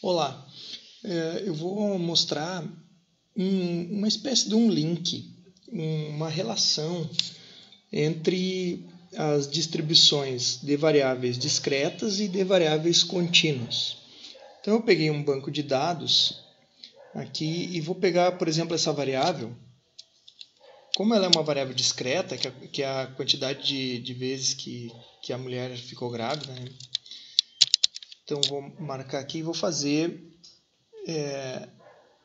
Olá, eu vou mostrar uma espécie de um link, uma relação entre as distribuições de variáveis discretas e de variáveis contínuas. Então eu peguei um banco de dados aqui e vou pegar, por exemplo, essa variável. Como ela é uma variável discreta, que é a quantidade de vezes que a mulher ficou grávida, né? Então vou marcar aqui e vou fazer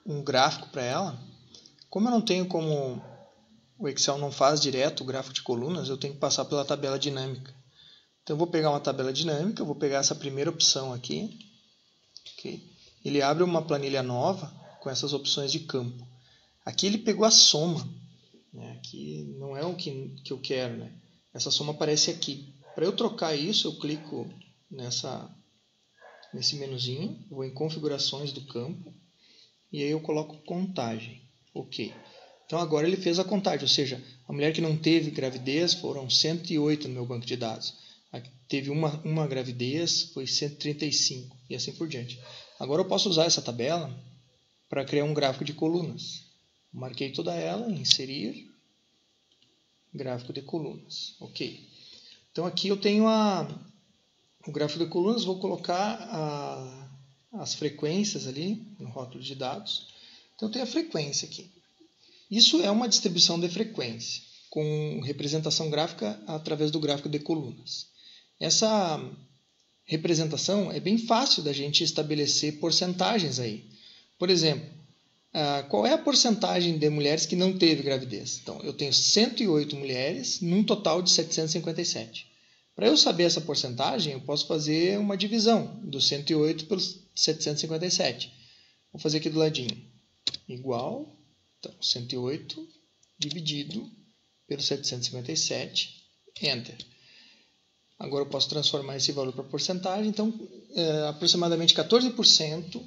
um gráfico para ela. Como eu não tenho como o Excel não faz direto o gráfico de colunas, eu tenho que passar pela tabela dinâmica. Então eu vou pegar uma tabela dinâmica, eu vou pegar essa primeira opção aqui. Okay. Ele abre uma planilha nova com essas opções de campo. Aqui ele pegou a soma, né? Aqui não é o que eu quero, né? Essa soma aparece aqui. Para eu trocar isso, eu clico nesse menuzinho, vou em configurações do campo e aí eu coloco contagem. Ok. Então agora ele fez a contagem, ou seja, a mulher que não teve gravidez foram 108 no meu banco de dados. A que teve uma gravidez foi 135 e assim por diante. Agora eu posso usar essa tabela para criar um gráfico de colunas. Marquei toda ela, inserir, gráfico de colunas. Ok. Então aqui eu tenho o gráfico de colunas, vou colocar as frequências ali no rótulo de dados. Então eu tenho a frequência aqui. Isso é uma distribuição de frequência, com representação gráfica através do gráfico de colunas. Essa representação é bem fácil da gente estabelecer porcentagens aí. Por exemplo, qual é a porcentagem de mulheres que não teve gravidez? Então, eu tenho 108 mulheres num total de 757. Para eu saber essa porcentagem, eu posso fazer uma divisão do 108 pelos 757. Vou fazer aqui do ladinho. Igual, então, 108 dividido pelo 757, Enter. Agora eu posso transformar esse valor para porcentagem. Então, aproximadamente 14%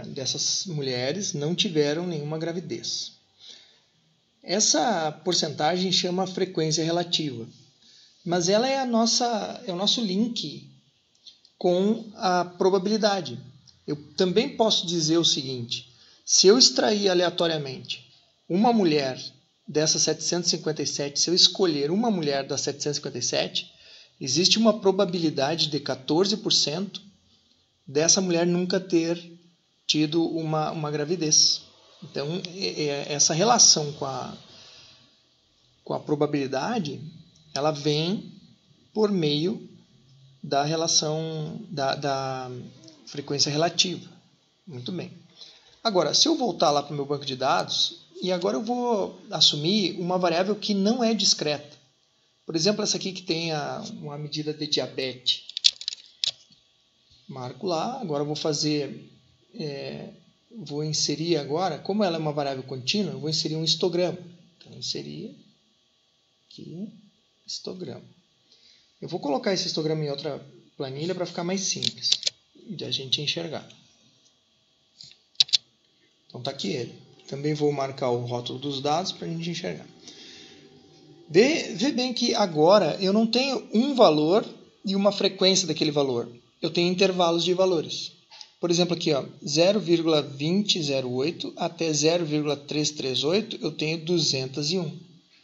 dessas mulheres não tiveram nenhuma gravidez. Essa porcentagem chama frequência relativa, mas ela é o nosso link com a probabilidade. Eu também posso dizer o seguinte: se eu extrair aleatoriamente uma mulher dessas 757, se eu escolher uma mulher das 757, existe uma probabilidade de 14% dessa mulher nunca ter tido uma gravidez. Então, essa relação com a probabilidade, ela vem por meio da relação da frequência relativa. Muito bem. Agora, se eu voltar lá para o meu banco de dados, e agora eu vou assumir uma variável que não é discreta. Por exemplo, essa aqui que tem uma medida de diabetes. Marco lá, agora eu vou fazer, vou inserir agora, como ela é uma variável contínua, eu vou inserir um histograma. Então, inserir aqui, histograma. Eu vou colocar esse histograma em outra planilha para ficar mais simples de a gente enxergar. Então está aqui ele. Também vou marcar o rótulo dos dados para a gente enxergar. Vê bem que agora eu não tenho um valor e uma frequência daquele valor. Eu tenho intervalos de valores. Por exemplo, aqui 0,2008 até 0,338 eu tenho 201. Ou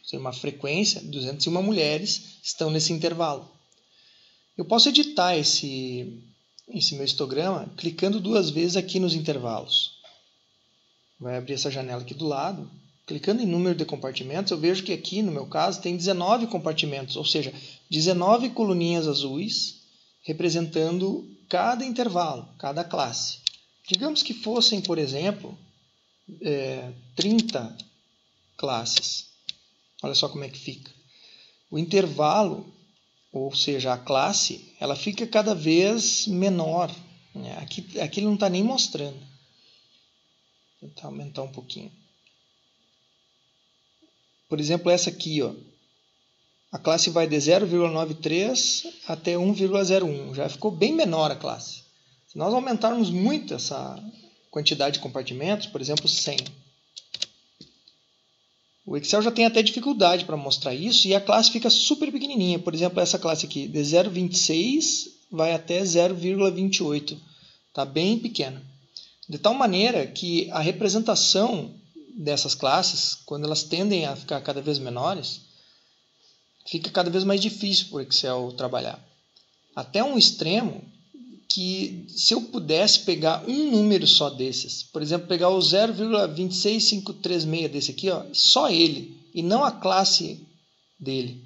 seja, uma frequência, 201 mulheres estão nesse intervalo. Eu posso editar esse meu histograma clicando duas vezes aqui nos intervalos. Vai abrir essa janela aqui do lado. Clicando em número de compartimentos, eu vejo que aqui, no meu caso, tem 19 compartimentos, ou seja, 19 coluninhas azuis representando cada intervalo, cada classe. Digamos que fossem, por exemplo, 30 classes. Olha só como é que fica. O intervalo, ou seja, a classe, ela fica cada vez menor. Aqui ele não está nem mostrando. Vou tentar aumentar um pouquinho. Por exemplo, essa aqui, a classe vai de 0,93 até 1,01. Já ficou bem menor a classe. Se nós aumentarmos muito essa quantidade de compartimentos, por exemplo, 100. O Excel já tem até dificuldade para mostrar isso e a classe fica super pequenininha. Por exemplo, essa classe aqui, de 0,26 vai até 0,28. Está bem pequena. De tal maneira que a representação dessas classes, quando elas tendem a ficar cada vez menores, fica cada vez mais difícil para o Excel trabalhar. Até um extremo que, se eu pudesse pegar um número só desses, por exemplo, pegar o 0,26536 desse aqui, ó, só ele, e não a classe dele,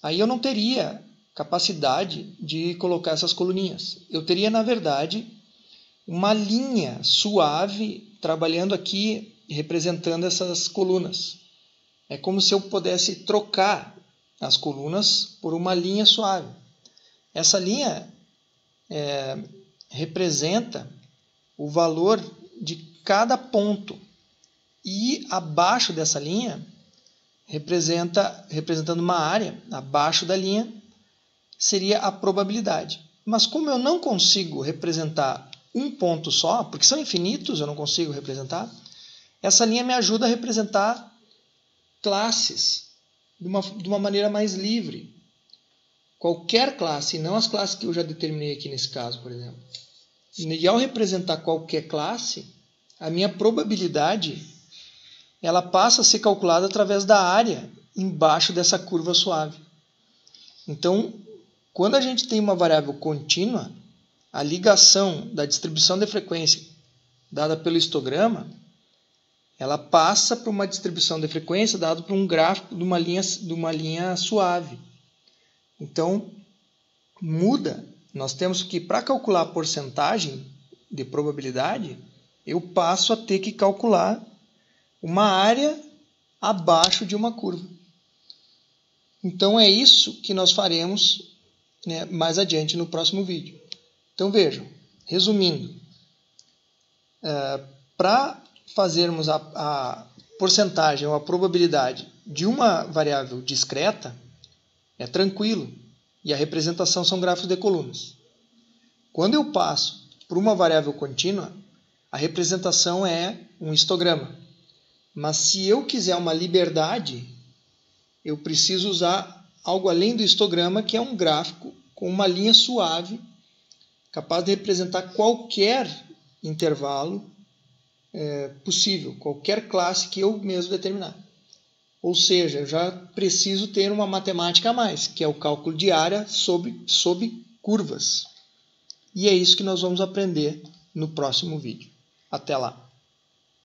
aí eu não teria capacidade de colocar essas coluninhas. Eu teria, na verdade, uma linha suave trabalhando aqui, representando essas colunas. É como se eu pudesse trocar as colunas por uma linha suave. Essa linha representa o valor de cada ponto. E abaixo dessa linha, representando uma área, abaixo da linha, seria a probabilidade. Mas como eu não consigo representar um ponto só, porque são infinitos, eu não consigo representar, essa linha me ajuda a representar classes de uma maneira mais livre. Qualquer classe, não as classes que eu já determinei aqui nesse caso, por exemplo. E ao representar qualquer classe, a minha probabilidade ela passa a ser calculada através da área embaixo dessa curva suave. Então, quando a gente tem uma variável contínua, a ligação da distribuição de frequência dada pelo histograma, ela passa por uma distribuição de frequência dada por um gráfico de uma linha suave. Então, muda. Nós temos que, para calcular a porcentagem de probabilidade, eu passo a ter que calcular uma área abaixo de uma curva. Então, é isso que nós faremos, né, mais adiante no próximo vídeo. Então, vejam, resumindo, para fazermos a porcentagem ou a probabilidade de uma variável discreta, é tranquilo, e a representação são gráficos de colunas. Quando eu passo para uma variável contínua, a representação é um histograma. Mas se eu quiser uma liberdade, eu preciso usar algo além do histograma, que é um gráfico com uma linha suave, capaz de representar qualquer intervalo possível, qualquer classe que eu mesmo determinar. Ou seja, eu já preciso ter uma matemática a mais, que é o cálculo de área sob curvas. E é isso que nós vamos aprender no próximo vídeo. Até lá!